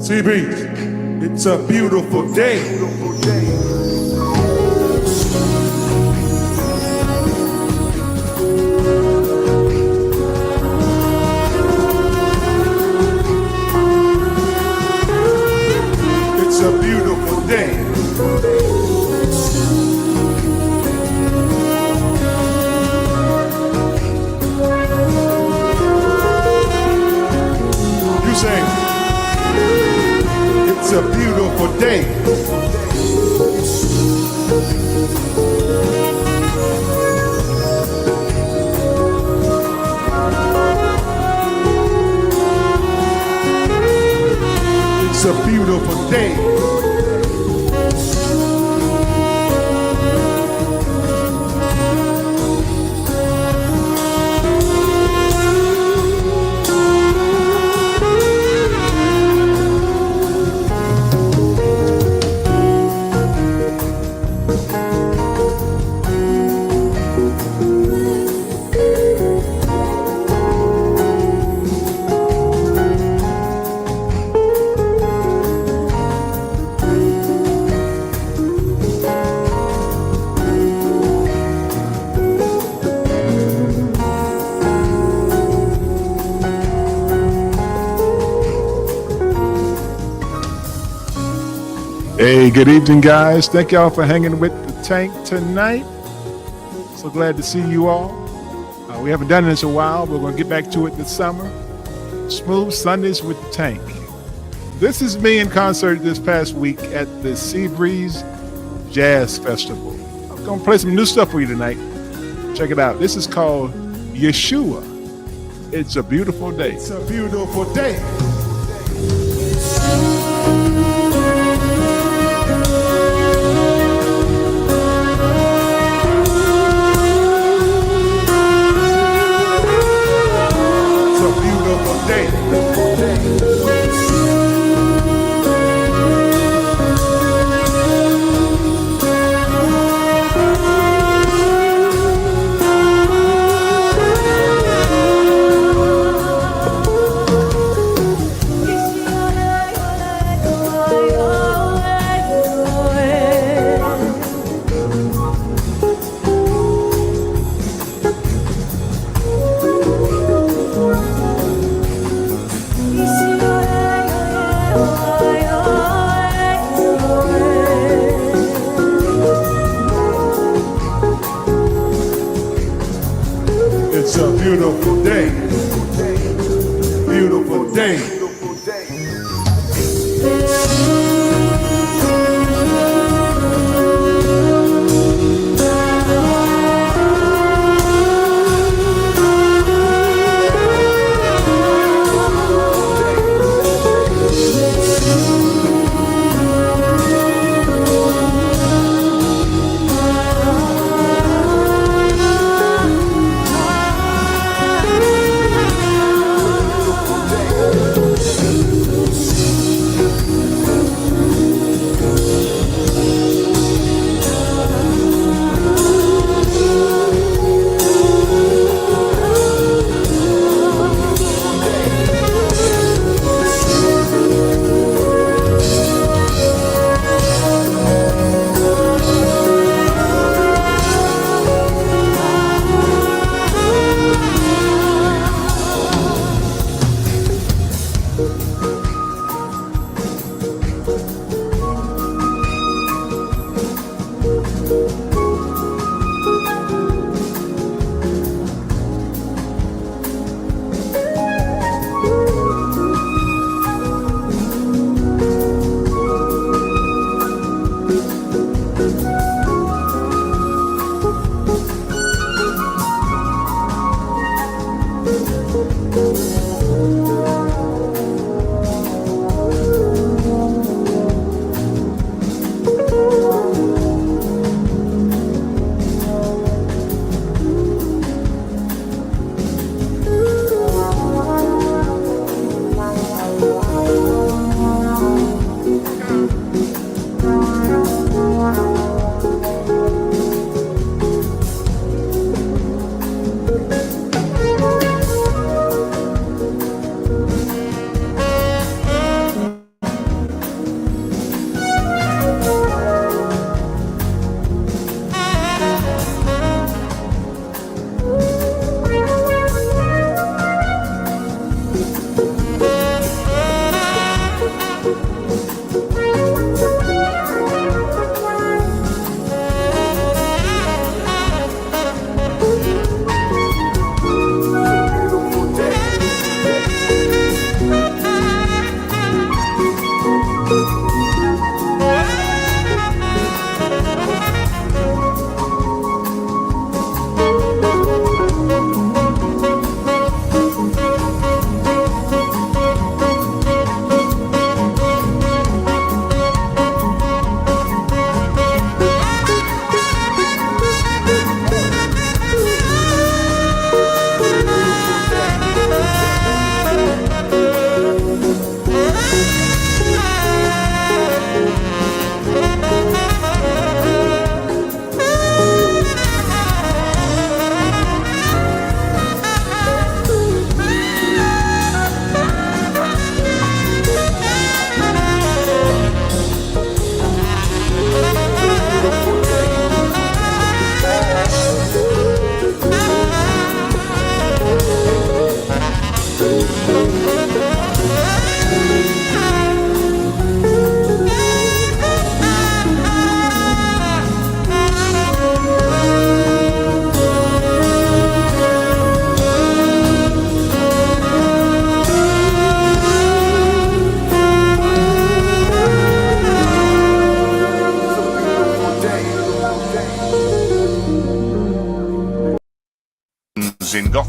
CB, it's a beautiful day. It's a beautiful day. You say, it's a beautiful day. It's a beautiful day. Hey, good evening, guys. Thank y'all for hanging with the Tank tonight. So glad to see you all. We haven't done this in a while. We're going to get back to it this summer. Smooth Sundays with the Tank. This is me in concert this past week at the Sea Breeze Jazz Festival. I'm going to play some new stuff for you tonight. Check it out. This is called Yeshua. It's a beautiful day. It's a beautiful day. It's a beautiful day. Beautiful day.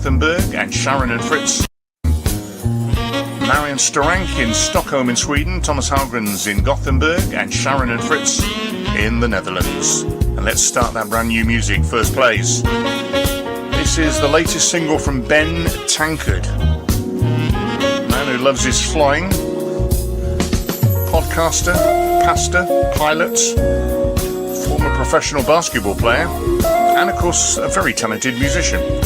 Gothenburg and Sharon and Fritz. Marion Storank in Stockholm in Sweden, Thomas Halgrens in Gothenburg, and Sharon and Fritz in the Netherlands. And let's start that brand new music. First plays. This is the latest single from Ben Tankard, man who loves his flying, podcaster, pastor, pilot, former professional basketball player, and of course a very talented musician.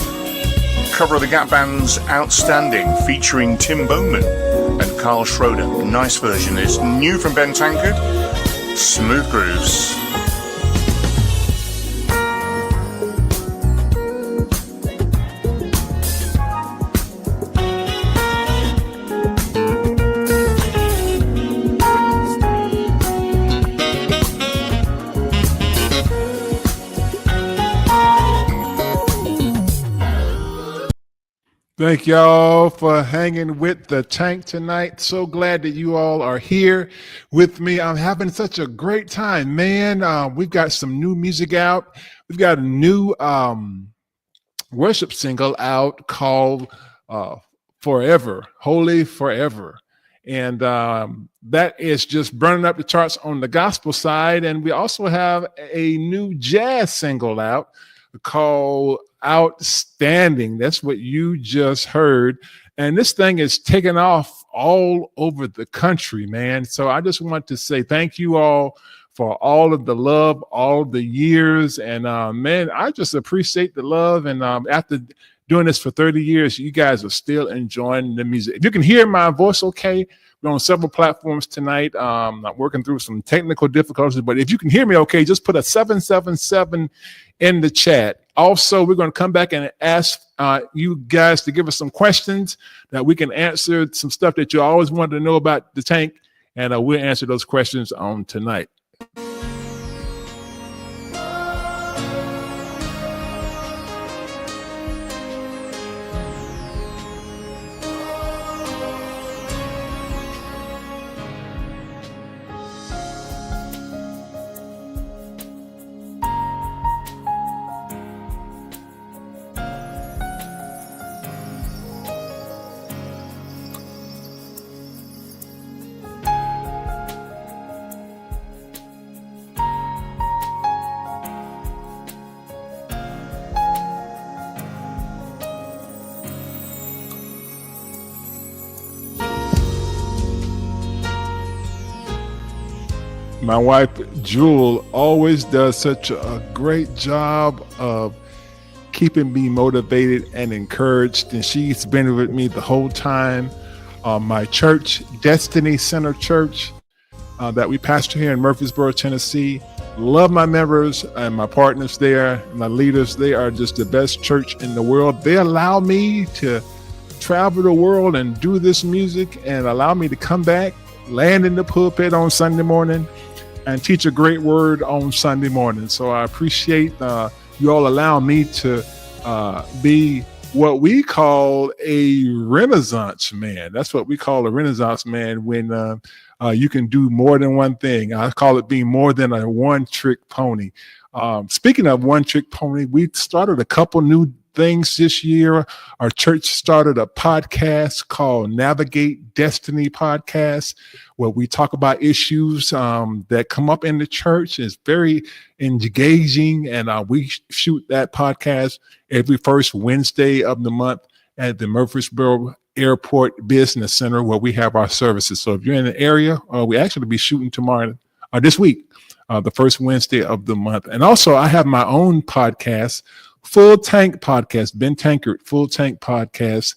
Cover of the Gap Band's Outstanding, featuring Tim Bowman and Carl Schroeder. Nice version is new from Ben Tankard, Smooth Grooves. Thank y'all for hanging with the Tank tonight. So glad that you all are here with me. I'm having such a great time, man. We've got some new music out. We've got a new worship single out called Forever, Holy Forever. And that is just burning up the charts on the gospel side. And we also have a new jazz single out called Outstanding. That's what you just heard. And this thing is taking off all over the country, man. So I just want to say thank you all for all of the love, all the years. And man, I just appreciate the love. And after doing this for 30 years, you guys are still enjoying the music. If you can hear my voice okay, we're on several platforms tonight. I'm working through some technical difficulties, but if you can hear me okay, just put a 777 in the chat. Also, we're going to come back and ask you guys to give us some questions that we can answer, some stuff that you always wanted to know about the Tank, and we'll answer those questions on tonight. My wife, Jewel, always does such a great job of keeping me motivated and encouraged. And she's been with me the whole time. My church, Destiny Center Church, that we pastor here in Murfreesboro, Tennessee. Love my members and my partners there, my leaders. They are just the best church in the world. They allow me to travel the world and do this music and allow me to come back, land in the pulpit on Sunday morning, and teach a great word on Sunday morning. So I appreciate you all allowing me to be what we call a Renaissance man. That's what we call a Renaissance man, when you can do more than one thing. I call it being more than a one-trick pony. Speaking of one-trick pony, we started a couple new things this year. Our church started a podcast called Navigate Destiny Podcast, where we talk about issues that come up in the church. It's very engaging, and we shoot that podcast every first Wednesday of the month at the Murfreesboro Airport Business Center, where we have our services. So if you're in the area, we actually be shooting tomorrow, this week, the first Wednesday of the month. And also I have my own podcast, Full Tank Podcast, Ben Tankard, Full Tank Podcast,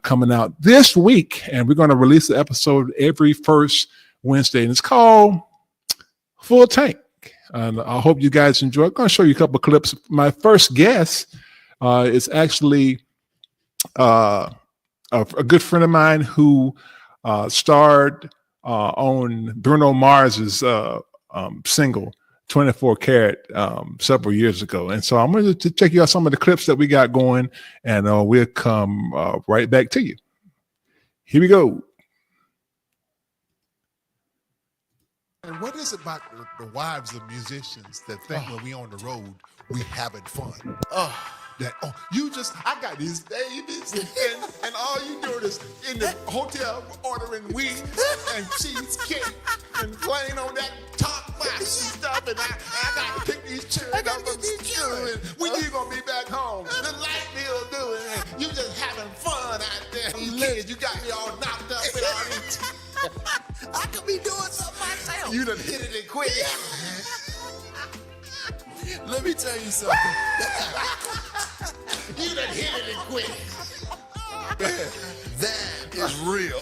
coming out this week. And we're going to release the episode every first Wednesday. And it's called Full Tank. And I hope you guys enjoy. I'm going to show you a couple of clips. My first guest is actually a good friend of mine who starred on Bruno Mars's single 24 Karat several years ago. And so I'm going to check you out some of the clips that we got going, and we'll come right back to you. Here we go. And what is it about the wives of musicians that think when we on the road, we having fun? that, oh, I got these babies, and all you doing is in the hotel ordering wings and cheesecake and playing on that talk box and stuff, and I got to pick these children up from school, and when you gonna be back home? The light bill doing, and you just having fun out there. You kids, you got me all knocked up with all these. I could be doing something myself. You done hit it and quit it. Let me tell you something. You done hit it and quit it. That is real.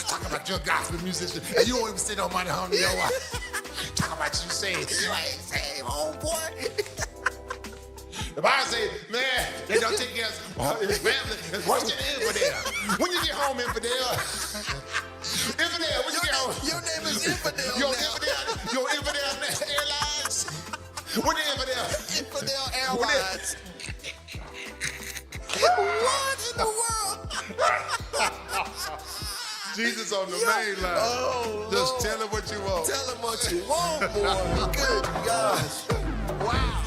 Talk about your gospel musician, and you won't even sit on money home to your wife. Talk about you saved. You ain't saved, homeboy. The Bible says, man, they don't take care of his family. It's worse than infidel. When you get home, infidel. Infidel, when you get home. Your name is Infidel. Your now. Infidel Airlines. What the infidel? Infidel Airlines. What in the world? Jesus on the main line. Oh, Just Lord. tell him what you want. Tell him what you want, boy. Good gosh. Wow.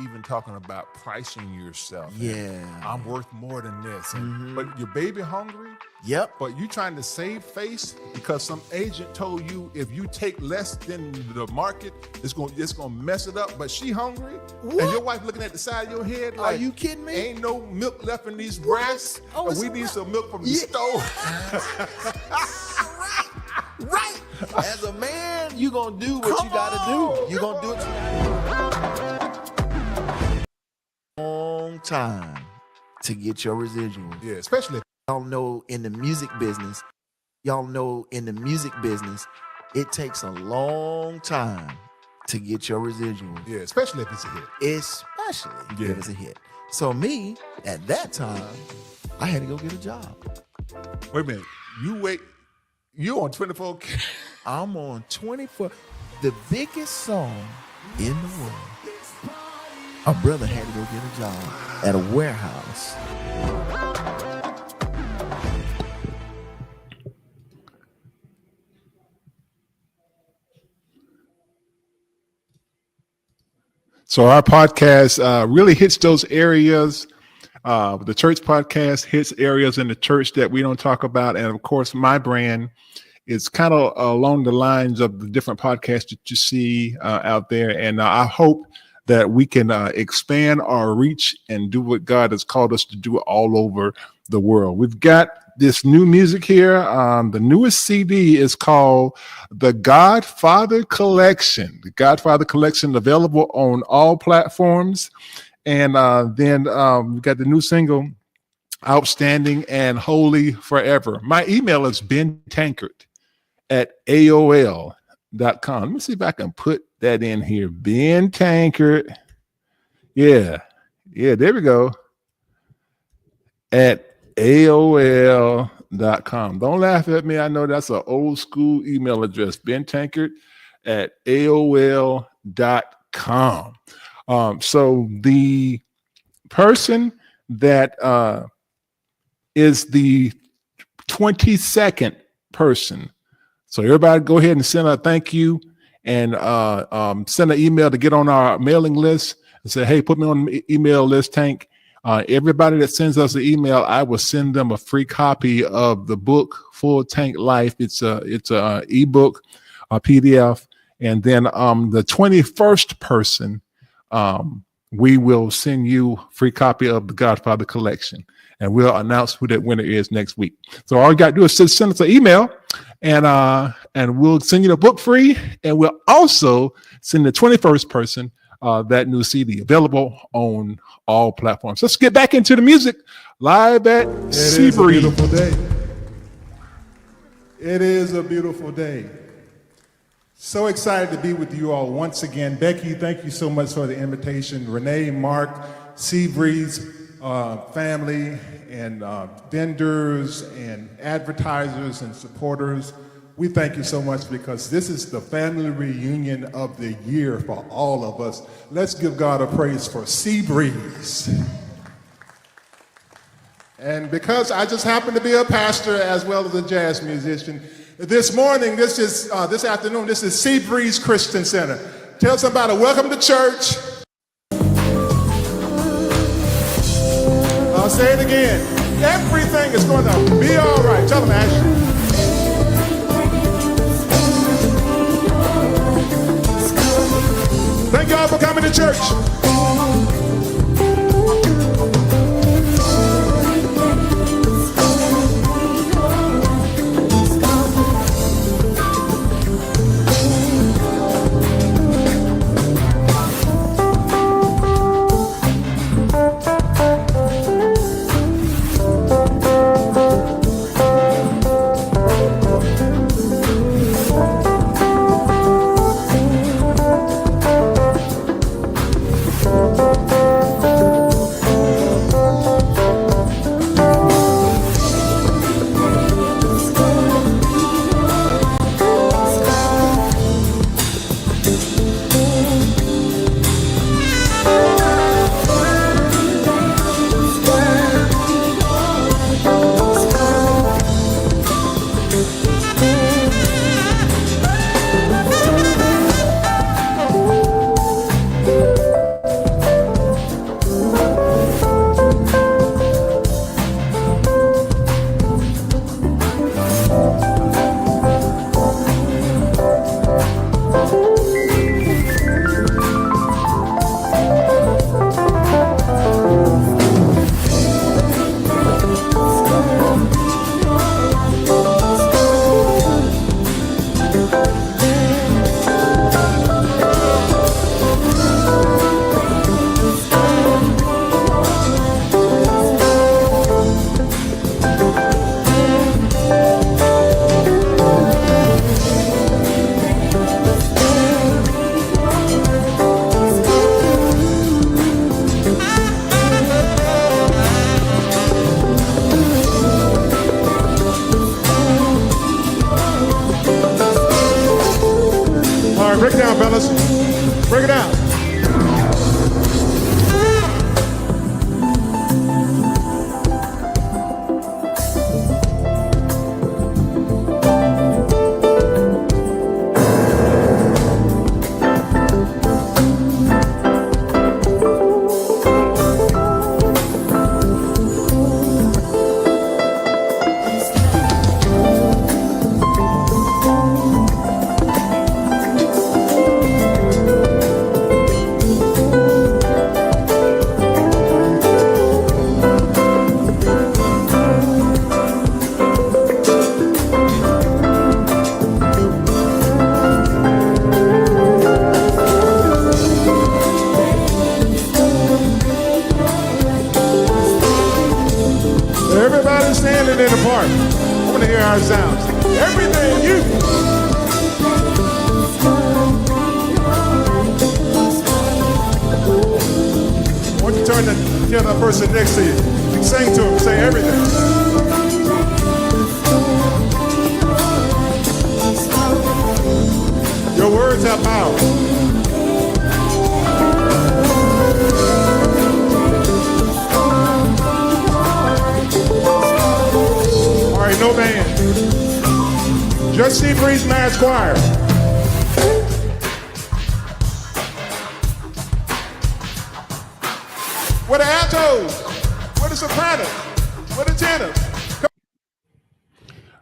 Even talking about pricing yourself. Yeah. I'm worth more than this. But your baby hungry, Yep. but you trying to save face because some agent told you if you take less than the market, it's gonna mess it up. But she hungry, What? and your wife looking at the side of your head like, you kidding me? Ain't no milk left in these breasts. Oh, and it's we a need wrap. some milk from the Yeah. stove. Right. As a man, you gonna do what Come you gotta on, do. You gonna do what you gotta do. Long time to get your residuals. Yeah, especially Y'all know in the music business, it takes a long time to get your residuals. especially if it's a hit. Especially Yeah. if it's a hit. So me, at that time, I had to go get a job. Wait a minute, you on 24? I'm on 24, the biggest song in the world. My brother had to go get a job at a warehouse. So our podcast really hits those areas. The church podcast hits areas in the church that we don't talk about. And of course, my brand is kind of along the lines of the different podcasts that you see out there. And I hope that we can expand our reach and do what God has called us to do all over the world. We've got this new music here. The newest CD is called The Godfather Collection. The Godfather Collection, available on all platforms. And then we've got the new single, Outstanding and Holy Forever. My email is bentankard@aol.com. Let me see if I can put that in here. Ben Tankard. Yeah, there we go. At AOL.com. Don't laugh at me. I know that's an old school email address. bentankard@aol.com. So the person that is the 22nd person. So everybody go ahead and send a thank you and send an email to get on our mailing list and say, hey, put me on the email list, Tank. Everybody that sends us an email, I will send them a free copy of the book, Full Tank Life. It's a ebook, a PDF. And then the 21st person, we will send you a free copy of the Godfather Collection. And we'll announce who that winner is next week. So all you got to do is send us an email, and we'll send you the book free. And we'll also send the 21st person that new CD, available on all platforms. Let's get back into the music live at Seabreeze. It is a beautiful day. It is a beautiful day. So excited to be with you all once again. Becky, thank you so much for the invitation. Renee, Mark, Seabreeze family, and vendors and advertisers and supporters. We thank you so much because this is the family reunion of the year for all of us. Let's give God a praise for Seabreeze. And because I just happen to be a pastor as well as a jazz musician, this afternoon, this is Seabreeze Christian Center. Tell somebody, welcome to church. I'll say it again. Everything is going to be all right. Tell them, Ashley. Thank y'all for coming to church. Break it down, fellas. Break it down. Everybody standing in the park. I want to hear our sounds. Everything you. I want you to turn to the other person next to you. You sing to him. Say everything. Your words have power. No band. Just Steve Breeze Mass Choir. Where the altos? Where the sopranos? Where the tenors?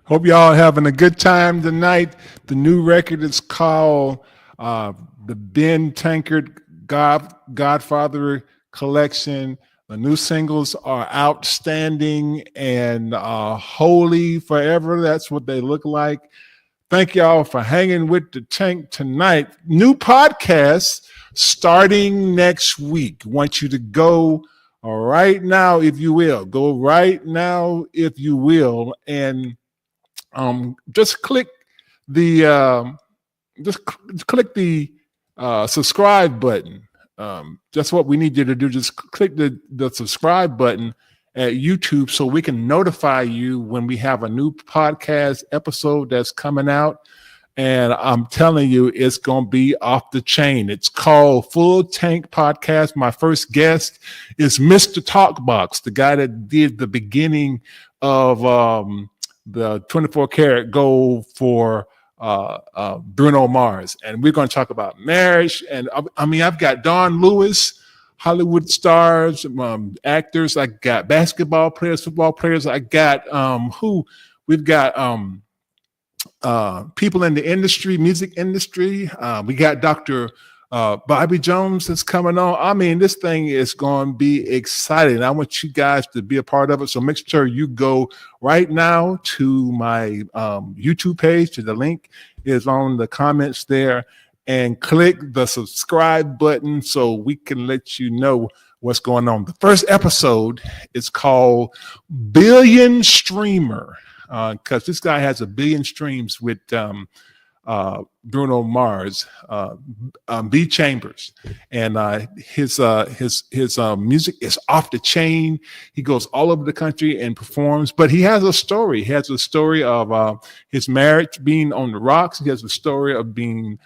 Hope y'all having a good time tonight. The new record is called the Ben Tankard Godfather Collection. The new singles are Outstanding and Holy Forever. That's what they look like. Thank y'all for hanging with the Tank tonight. New podcast starting next week. Want you to go right now, if you will. Go right now, if you will, and just click the subscribe button. That's what we need you to do. Just click the subscribe button at YouTube so we can notify you when we have a new podcast episode that's coming out. And I'm telling you, it's going to be off the chain. It's called Full Tank Podcast. My first guest is Mr. Talkbox, the guy that did the beginning of the 24 karat gold for Bruno Mars, and we're going to talk about marriage. And I mean, I've got Don Lewis, Hollywood stars, actors. I got basketball players, football players. I got we've got people in the industry, music industry. We got Dr. Bobby Jones that's coming on. I mean, this thing is going to be exciting. I want you guys to be a part of it. So make sure you go right now to my YouTube page. To the link is on the comments there, and click the subscribe button so we can let you know what's going on. The first episode is called Billion Streamer, because this guy has 1 billion streams with Bruno Mars, B Chambers, and his music is off the chain. He goes all over the country and performs, but he has a story. He has a story of his marriage being on the rocks. He has a story of being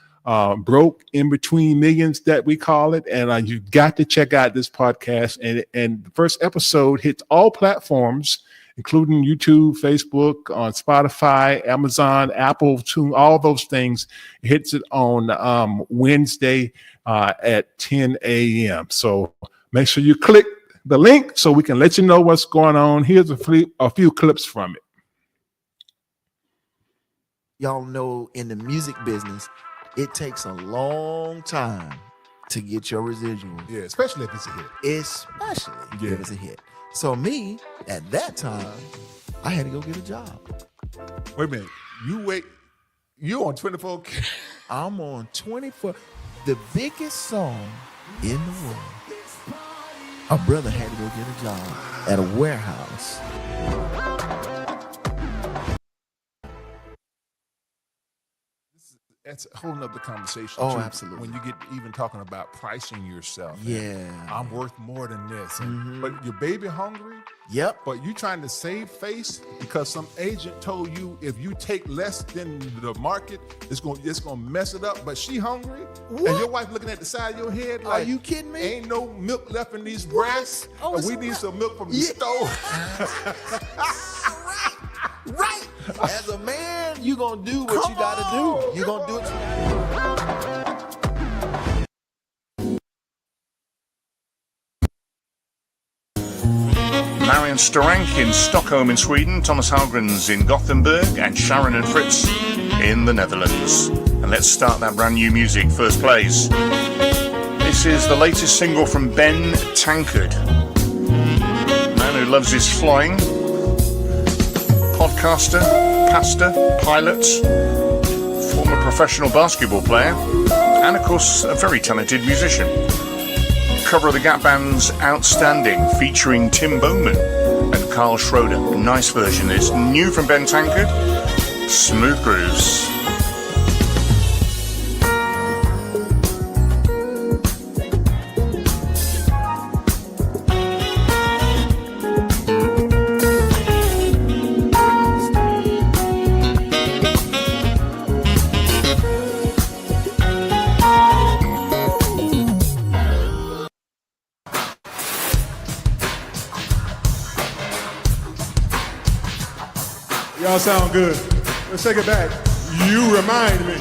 broke in between millions, that we call it. And you've got to check out this podcast. And the first episode hits all platforms, including YouTube, Facebook, on Spotify, Amazon, Apple, Tune, all those things. It hits it on Wednesday at 10 a.m. So make sure you click the link so we can let you know what's going on. Here's a few clips from it. Y'all know in the music business, it takes a long time to get your residuals. Yeah, especially if it's a hit. Especially if it's a hit. So me, at that time, I had to go get a job. Wait a minute. You on 24? I'm on 24. The biggest song in the world. My brother had to go get a job at a warehouse. That's a whole nother conversation. Oh, too, absolutely. When you get even talking about pricing yourself. Yeah. I'm worth more than this. But your baby hungry, Yep. but you trying to save face because some agent told you if you take less than the market, it's gonna mess it up. But she hungry, and your wife looking at the side of your head like, Are you kidding me? Ain't no milk left in these breasts. Oh, and we need some milk from the stove. Right. As a man, you gonna do what you gotta do. You gonna do what you gotta do. Marion Storank in Stockholm in Sweden, Thomas Hallgrens in Gothenburg, and Sharon and Fritz in the Netherlands. And let's start that brand new music. First plays. This is the latest single from Ben Tankard, man who loves his flying, podcaster, pastor, pilot, former professional basketball player, and of course a very talented musician. Cover of the Gap Band's Outstanding, featuring Tim Bowman and Carl Schroeder. Nice version. It's new from Ben Tankard, Smooth Grooves. Y'all sound good. Let's take it back. You remind me.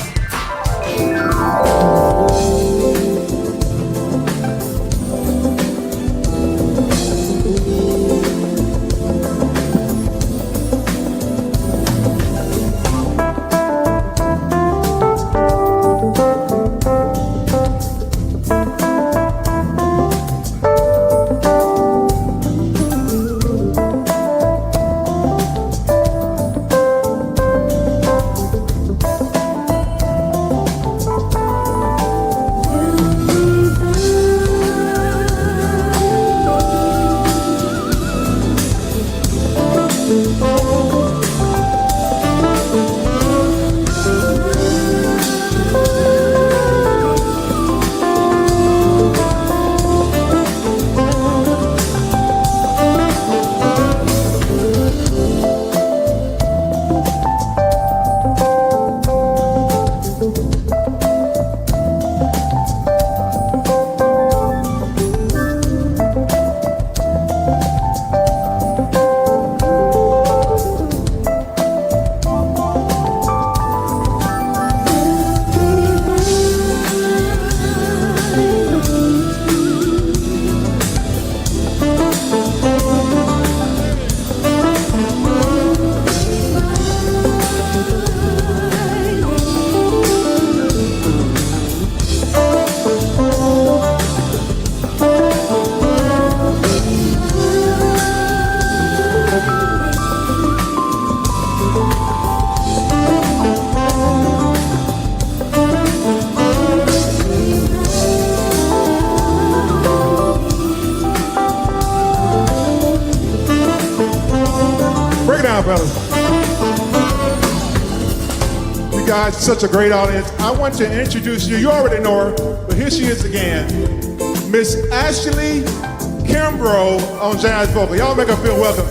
you guys. Such a great audience. I want to introduce you. You already know her, but here she is again. Miss Ashley Kimbrough on jazz vocal. Y'all make her feel welcome.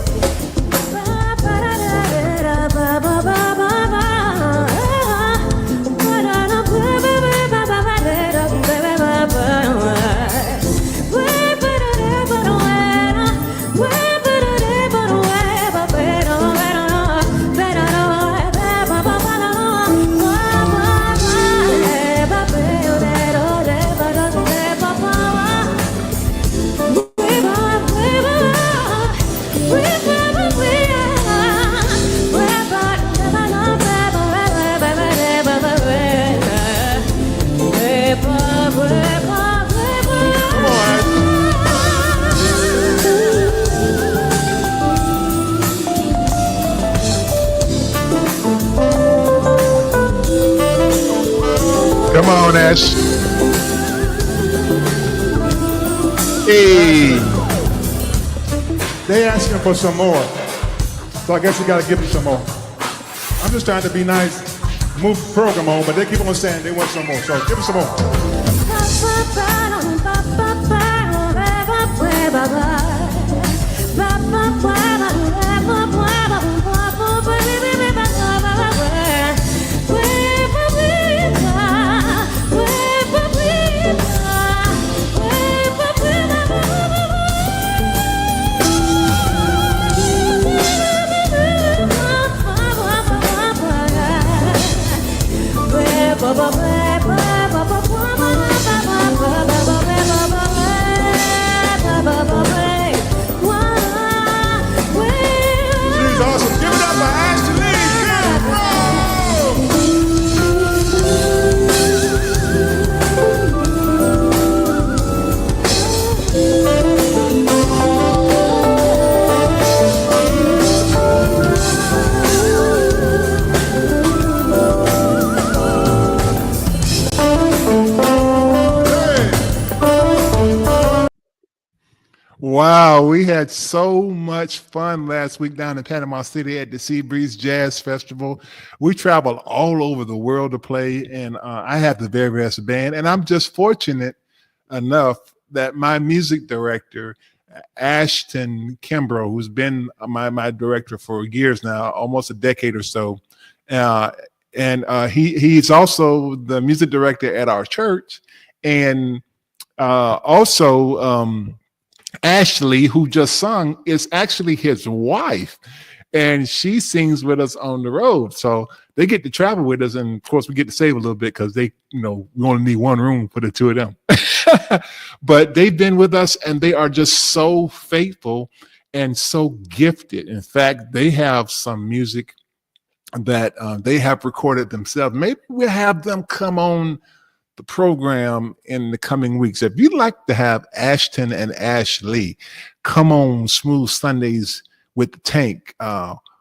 Come on, Ash. Hey. They asking for some more, so I guess we gotta give them some more. I'm just trying to be nice, move the program on, but they keep on saying they want some more, so give them some more. She's awesome. Give it up for Ashley Wow, we had so much fun last week down in Panama City at the Sea Breeze Jazz Festival. We traveled all over the world to play, and I have the very best band. And I'm just fortunate enough that my music director, Ashton Kimbrough, who's been my director for years now, almost a decade or so, he's also the music director at our church, and also. Ashley, who just sung, is actually his wife, and she sings with us on the road. So they get to travel with us, and of course, we get to save a little bit because we only need one room for the two of them. But they've been with us, and they are just so faithful and so gifted. In fact, they have some music that they have recorded themselves. Maybe we'll have them come on the program in the coming weeks. If you'd like to have Ashton and Ashley come on Smooth Sundays with the Tank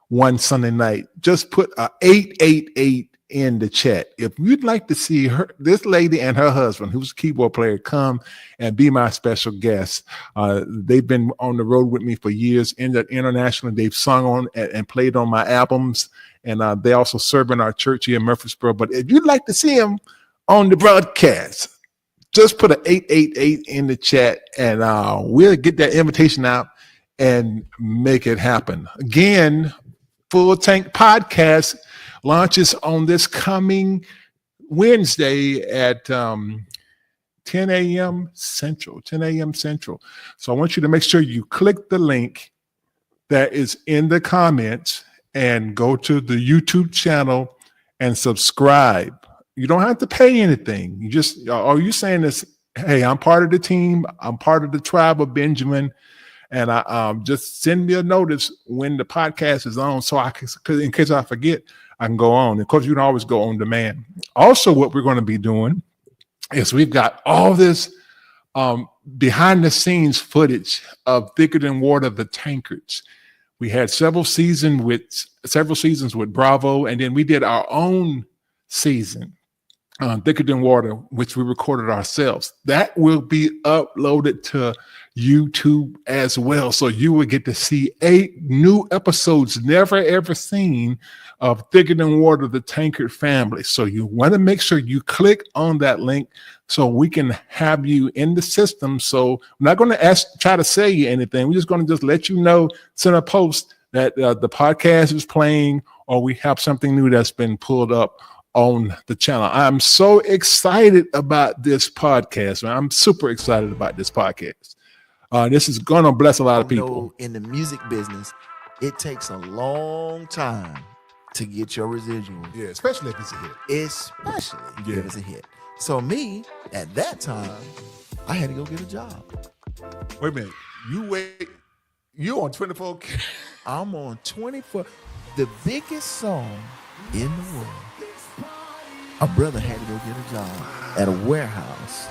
one Sunday night, just put a 888 in the chat. If you'd like to see this lady and her husband, who's a keyboard player, come and be my special guest. They've been on the road with me for years. Internationally, they've sung on and played on my albums, and they also serve in our church here in Murfreesboro. But if you'd like to see them on the broadcast, just put an 888 in the chat, and we'll get that invitation out and make it happen. Again, Full Tank Podcast launches on this coming Wednesday at 10 a.m. Central. So I want you to make sure you click the link that is in the comments and go to the YouTube channel and subscribe. You don't have to pay anything. You just, are you saying this? Hey, I'm part of the team. I'm part of the tribe of Benjamin. And I just send me a notice when the podcast is on, so I can, cause in case I forget, I can go on. Of course, you can always go on demand. Also, what we're going to be doing is we've got all this behind the scenes footage of Thicker Than Water, the Tankards. We had several seasons with Bravo, and then we did our own season Thicker Than Water, which we recorded ourselves. That will be uploaded to YouTube as well. So you will get to see 8 new episodes never ever seen of Thicker Than Water, the Tankard family. So you want to make sure you click on that link so we can have you in the system. So I'm not going to try to sell you anything. We're just going to just let you know, send a post that the podcast is playing, or we have something new that's been pulled up on the channel. I'm so excited about this podcast, man. I'm super excited about this podcast. This is going to bless a lot of people. In the music business, it takes a long time to get your residuals. Yeah, especially if it's a hit. Especially Yeah. if it's a hit. So me, at that time, I had to go get a job. Wait a minute. You on 24? I'm on 24, the biggest song in the world. My brother had to go get a job at a warehouse.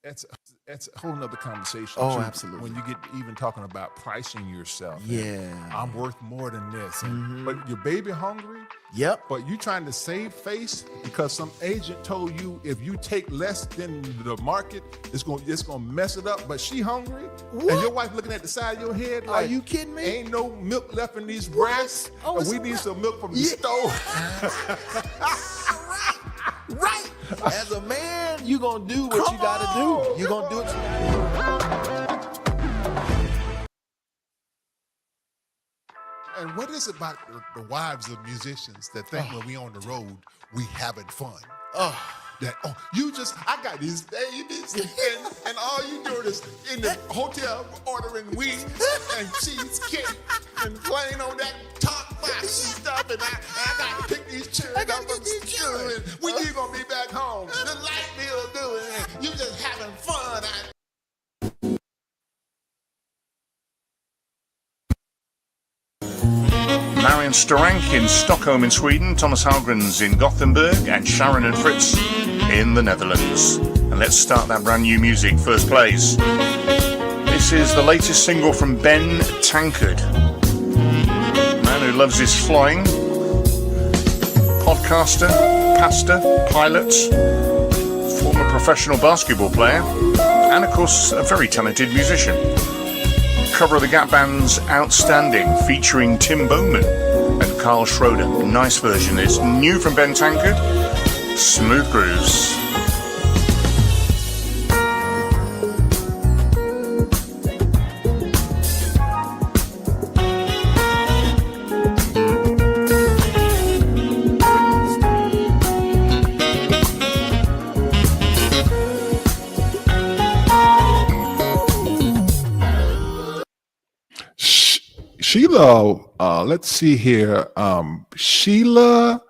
That's a whole nother conversation. Oh, too, absolutely. When you get even talking about pricing yourself. Yeah. I'm worth more than this. But your baby hungry, Yep. but you trying to save face because some agent told you if you take less than the market, it's gonna mess it up. But she hungry, What? and your wife looking at the side of your head Are like, you kidding me? Ain't no milk left in these breasts. Oh, and it's we need right. some milk from the Yeah. stove. Right. As a man, you gonna do what you gotta do. You gonna do what you gotta And what is it about the wives of musicians that think when we on the road, we having fun? I got these babies, and all you doing is in the hotel ordering weed and cheesecake and playing on that talk box and stuff, and I got to pick these children up from school, and when you gonna be back home? The light bill doing, and you just having fun. Marion Storank in Stockholm in Sweden, Thomas Hallgrens in Gothenburg, and Sharon and Fritz in the Netherlands. And let's start that brand new music. First plays. This is the latest single from Ben Tankard, man who loves his flying, podcaster, pastor, pilot, former professional basketball player, and of course a very talented musician. Cover of the Gap Band's Outstanding, featuring Tim Bowman and Carl Schroeder. Nice version. It's new from Ben Tankard, Smooth Grooves. Sheila, let's see here. Sheila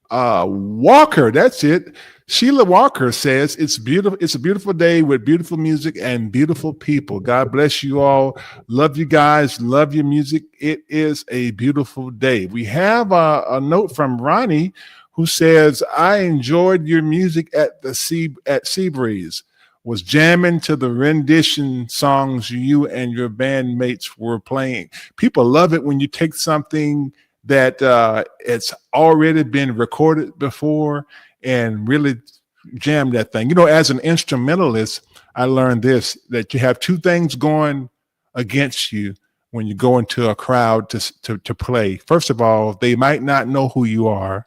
Walker, that's it. Sheila Walker says it's beautiful. It's a beautiful day with beautiful music and beautiful people. God bless you all. Love you guys. Love your music. It is a beautiful day. We have a note from Ronnie who says, I enjoyed your music at Seabreeze. Was jamming to the rendition songs you and your bandmates were playing. People love it when you take something that it's already been recorded before and really jam that thing. You know, as an instrumentalist, I learned this, that you have two things going against you when you go into a crowd to play. First of all, they might not know who you are.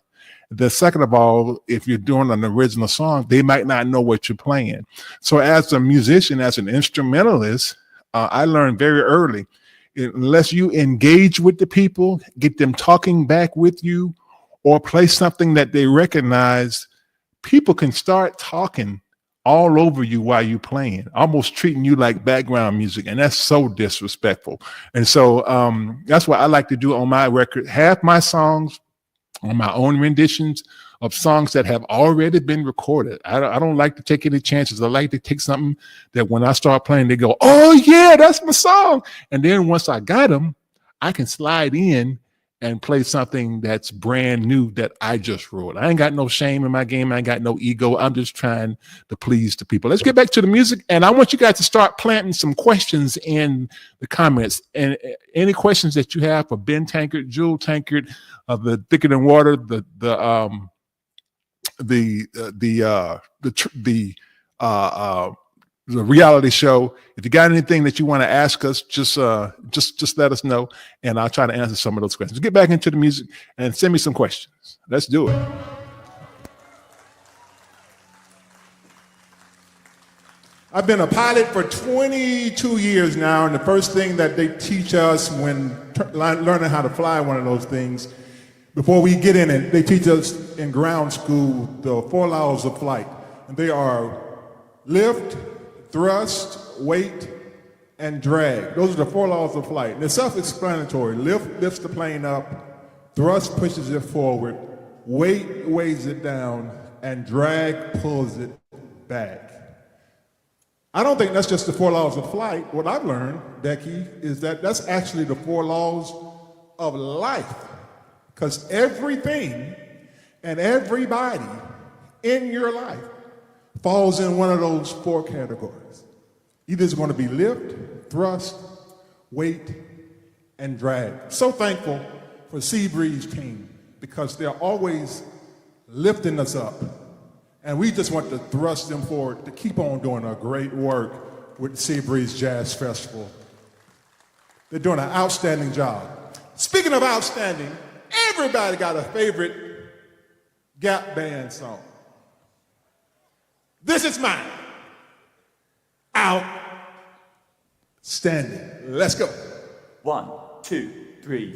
The second of all, if you're doing an original song, they might not know what you're playing. So as a musician, as an instrumentalist, I learned very early, unless you engage with the people, get them talking back with you, or play something that they recognize, people can start talking all over you while you're playing, almost treating you like background music. And that's so disrespectful. And so that's what I like to do on my record. Half my songs on my own renditions of songs that have already been recorded. I don't like to take any chances. I like to take something that when I start playing, they go, oh yeah, that's my song. And then once I got them, I can slide in and play something that's brand new that I just wrote. I ain't got no shame in my game. I ain't got no ego. I'm just trying to please the people. Let's get back to the music. And I want you guys to start planting some questions in the comments. And any questions that you have for Ben Tankard, Jewel Tankard, of the Thicker Than Water, the reality show. If you got anything that you want to ask us, just let us know, and I'll try to answer some of those questions. Get back into the music and send me some questions. Let's do it. I've been a pilot for 22 years now, and the first thing that they teach us when learning how to fly one of those things, before we get in it, they teach us in ground school the 4 laws of flight. And they are lift, thrust, weight, and drag. Those are the 4 laws of flight. And they're self-explanatory. Lift lifts the plane up, thrust pushes it forward, weight weighs it down, and drag pulls it back. I don't think that's just the 4 laws of flight. What I've learned, Becky, is that that's actually the 4 laws of life. Because everything and everybody in your life falls in one of those 4 categories. Either it's going to be lift, thrust, weight, and drag. So thankful for Seabreeze team because they're always lifting us up. And we just want to thrust them forward to keep on doing a great work with Seabreeze Jazz Festival. They're doing an outstanding job. Speaking of outstanding, everybody got a favorite Gap Band song. This is mine. Outstanding. Let's go. 1, 2, 3.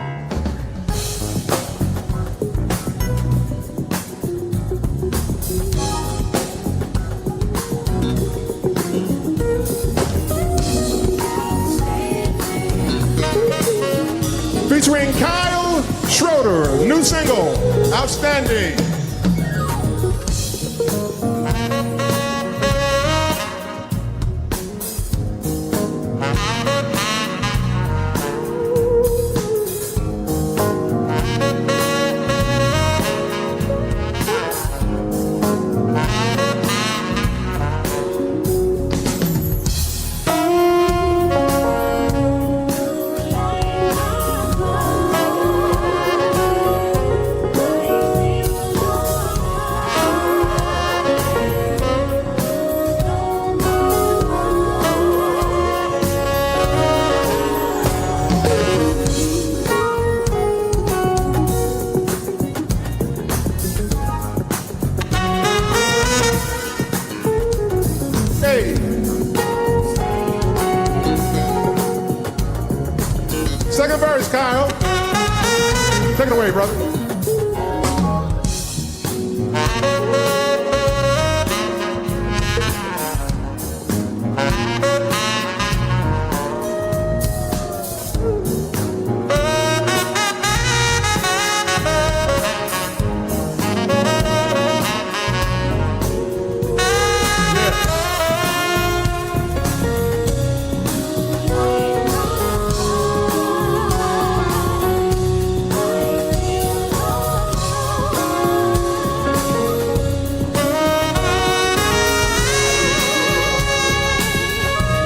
Featuring Kyle Schroeder, new single, Outstanding. Second verse, Kyle. Take it away, brother.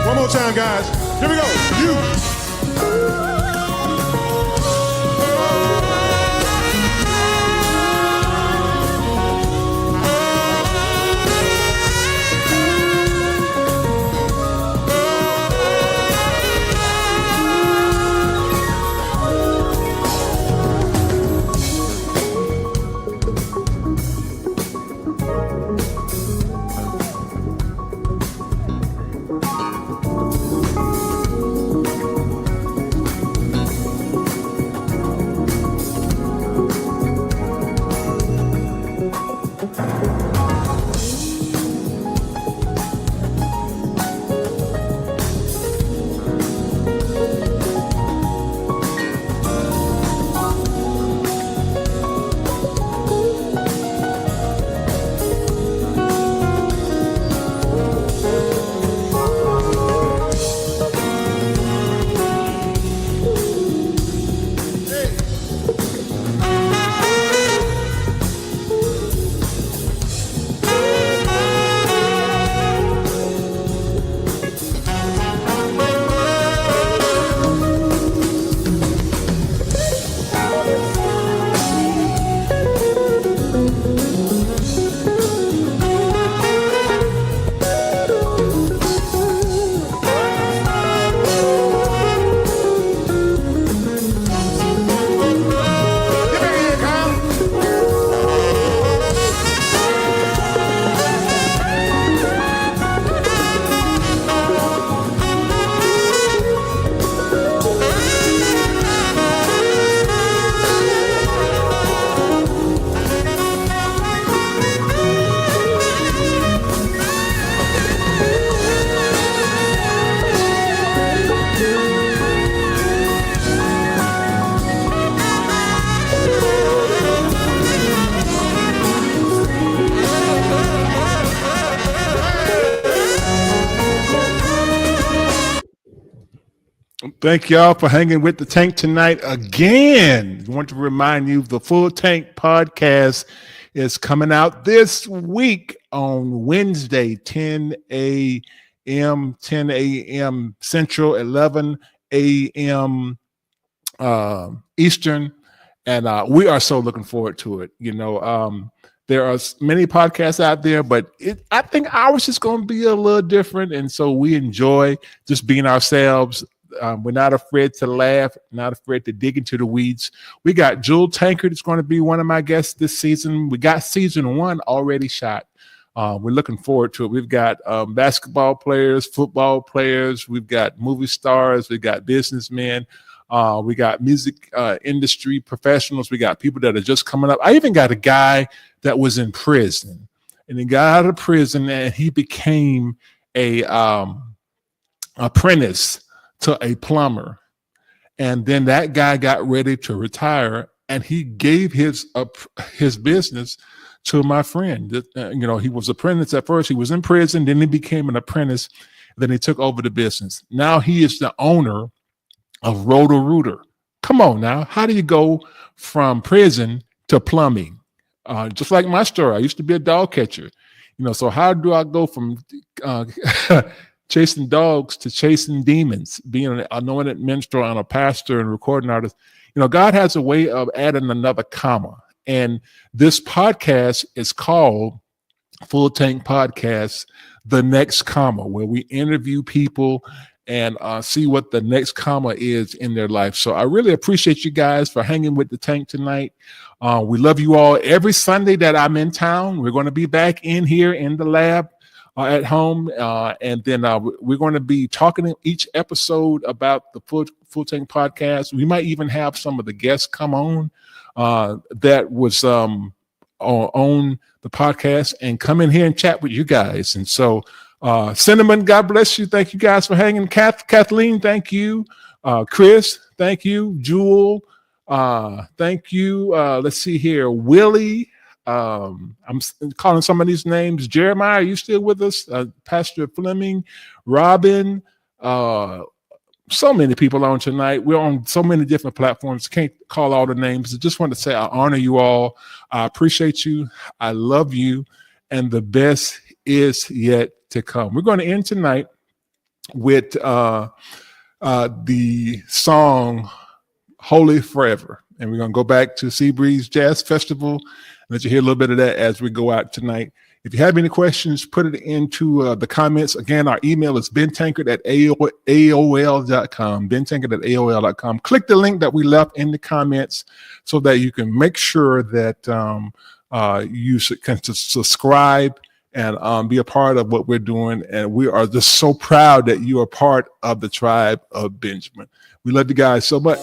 One more time, guys. Here we go. You. Thank y'all for hanging with the Tank tonight again. I want to remind you the Full Tank podcast is coming out this week on Wednesday, 10 a.m. Central, 11 a.m. Eastern. And we are so looking forward to it. There are many podcasts out there, but I think ours is going to be a little different. And so we enjoy just being ourselves. We're not afraid to laugh, not afraid to dig into the weeds. We got Jewel Tankard is going to be one of my guests this season. We got season 1 already shot. We're looking forward to it. We've got basketball players, football players. We've got movie stars. We've got businessmen. We got music industry professionals. We got people that are just coming up. I even got a guy that was in prison, and he got out of prison and he became a apprentice to a plumber. And then that guy got ready to retire, and he gave his business to my friend. He was apprentice at first. He was in prison, then he became an apprentice. Then he took over the business. Now he is the owner of Roto-Rooter. Come on now. How do you go from prison to plumbing? Just like my story. I used to be a dog catcher. So how do I go from chasing dogs to chasing demons, being an anointed minstrel and a pastor and recording artist? God has a way of adding another comma. And this podcast is called Full Tank Podcast, The Next Comma, where we interview people and see what the next comma is in their life. So I really appreciate you guys for hanging with the Tank tonight. We love you all. Every Sunday that I'm in town, we're going to be back in here in the lab at home. And then we're going to be talking in each episode about the Full Tank podcast. We might even have some of the guests come on that was on the podcast and come in here and chat with you guys. And so Cinnamon, God bless you. Thank you guys for hanging. Kathleen, thank you. Chris, thank you. Jewel, thank you. Let's see here. Willie, I'm calling some of these names. Jeremiah, are you still with us? Pastor Fleming, Robin, so many people on tonight. We're on so many different platforms. Can't call all the names. I just want to say I honor you all. I appreciate you. I love you. And the best is yet to come. We're going to end tonight with the song Holy Forever. And we're going to go back to Seabreeze Jazz Festival and let you hear a little bit of that as we go out tonight. If you have any questions, put it into the comments. Again, our email is bentankard@aol.com, bentankard@aol.com. Click the link that we left in the comments so that you can make sure that you can subscribe and be a part of what we're doing. And we are just so proud that you are part of the tribe of Benjamin. We love you guys so much.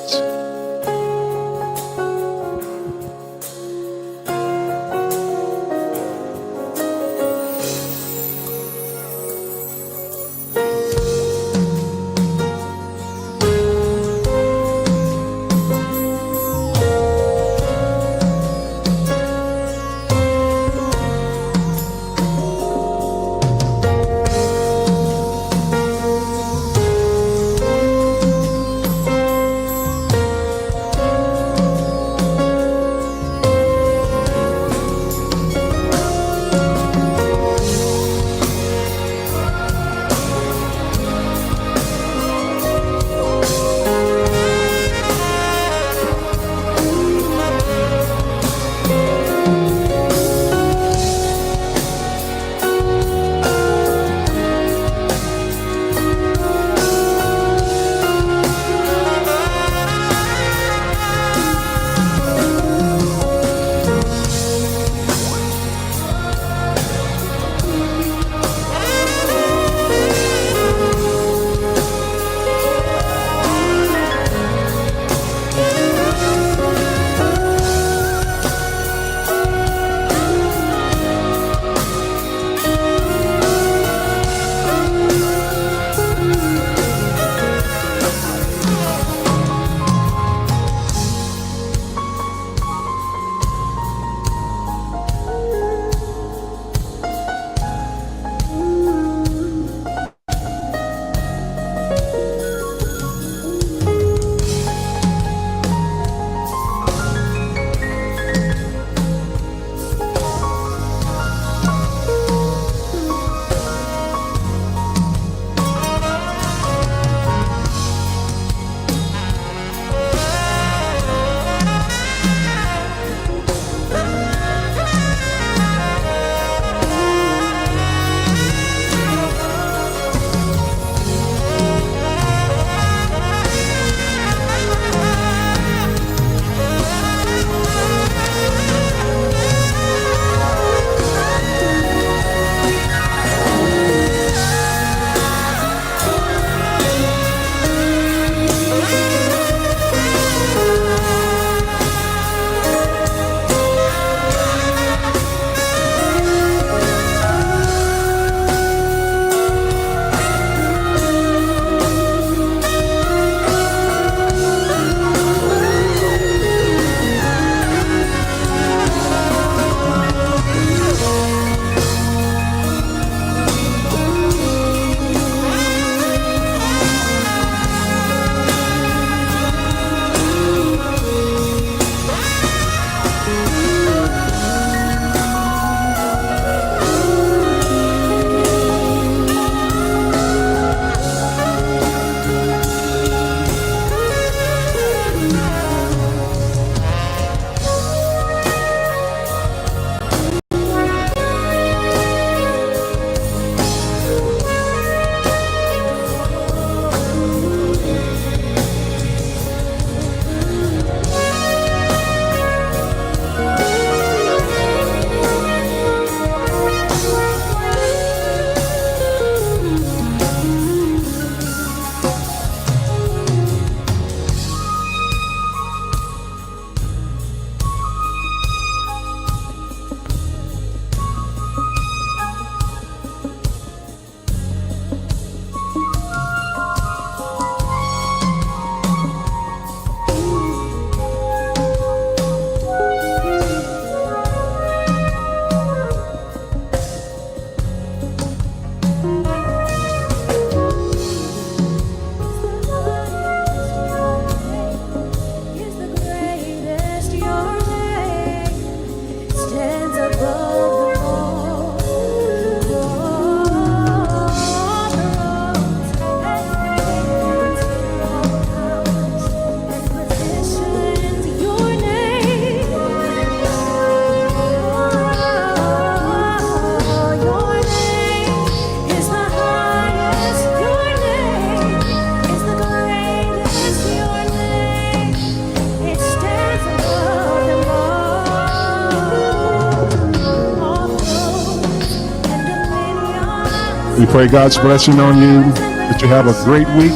We pray God's blessing on you, that you have a great week.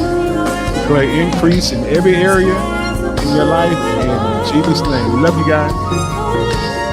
Declare increase in every area in your life. In Jesus' name. We love you guys.